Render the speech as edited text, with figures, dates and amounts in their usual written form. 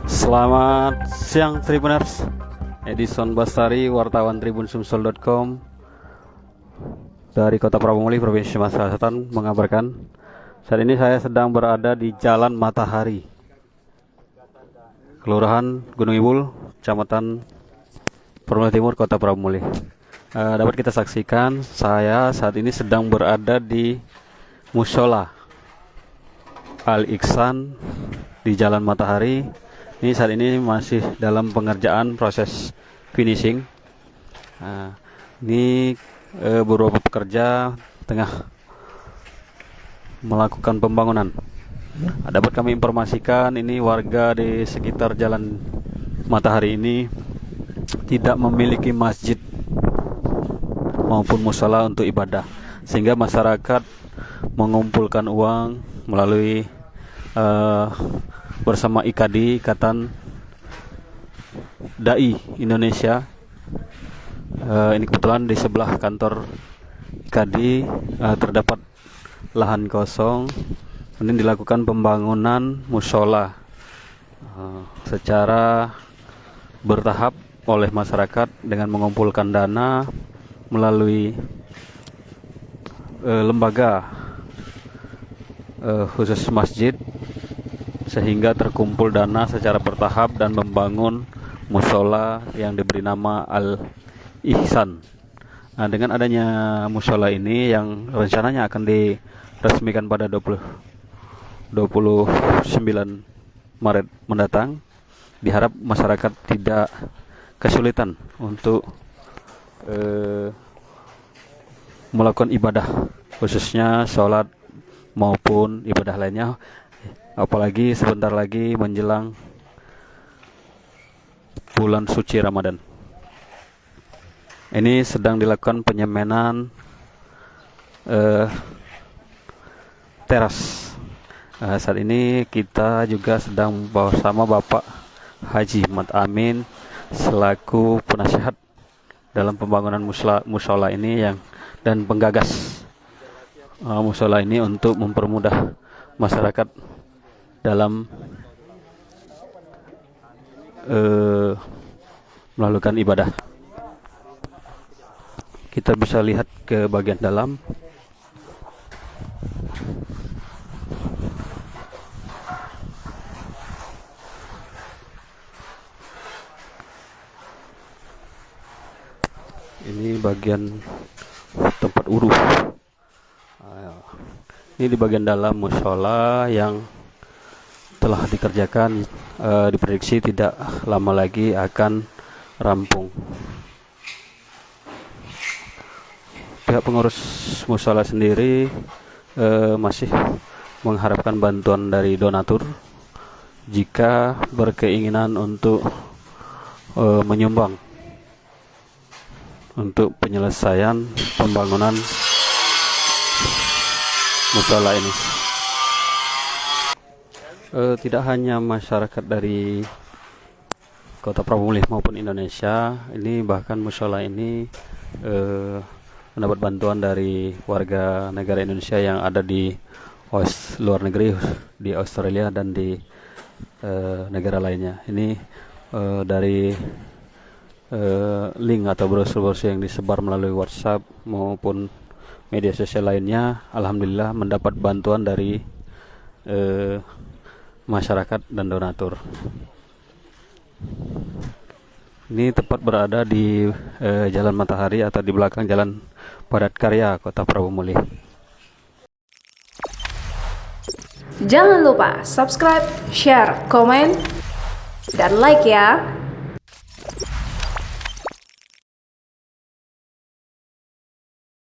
Selamat siang Tribuners, Edison Bastari, wartawan tribunsumsel.com dari Kota Prabomuli, Provinsi Sumatera Selatan mengabarkan saat ini saya sedang berada di Jalan Matahari, Kelurahan Gunung Ibul, Kecamatan Perumna Timur, Kota Prabomuli. Dapat kita saksikan saya saat ini sedang berada di Musola Al-Ihsan di Jalan Matahari. Ini saat ini masih dalam pengerjaan proses finishing. Ini beberapa pekerja tengah melakukan pembangunan. Dapat kami informasikan ini warga di sekitar Jalan Matahari ini tidak memiliki masjid maupun musola untuk ibadah, sehingga masyarakat mengumpulkan uang melalui bersama IKADI, Ikatan Dai Indonesia. Ini kebetulan di sebelah kantor IKADI terdapat lahan kosong. Ini dilakukan pembangunan musola secara bertahap oleh masyarakat dengan mengumpulkan dana melalui lembaga khusus masjid, sehingga terkumpul dana secara bertahap dan membangun musola yang diberi nama Al-Ihsan. Nah, dengan adanya musola ini yang rencananya akan diresmikan pada 29 Maret mendatang, diharap masyarakat tidak kesulitan untuk melakukan ibadah, khususnya sholat maupun ibadah lainnya, apalagi sebentar lagi menjelang bulan suci Ramadan. Ini sedang dilakukan penyemanan teras. Saat ini kita juga sedang bersama Bapak Haji Mat Amin selaku penasihat dalam pembangunan musola ini dan penggagas musola ini untuk mempermudah masyarakat dalam melakukan ibadah. Kita bisa lihat ke bagian dalam. Ini bagian tempat wudu. Ini di bagian dalam musola yang telah dikerjakan, diprediksi tidak lama lagi akan rampung. Pihak pengurus musola sendiri masih mengharapkan bantuan dari donatur jika berkeinginan untuk menyumbang untuk penyelesaian pembangunan musola ini. Tidak hanya masyarakat dari Kota Prabomuli maupun Indonesia, ini bahkan musola ini mendapat bantuan dari warga negara Indonesia yang ada di luar negeri, di Australia dan di negara lainnya. Ini dari link atau brosur-brosur yang disebar melalui WhatsApp maupun media sosial lainnya, alhamdulillah mendapat bantuan dari masyarakat dan donatur. Ini tepat berada di Jalan Matahari atau di belakang Jalan Padat Karya, Kota Prabomuli. Jangan lupa subscribe, share, komen, dan like ya.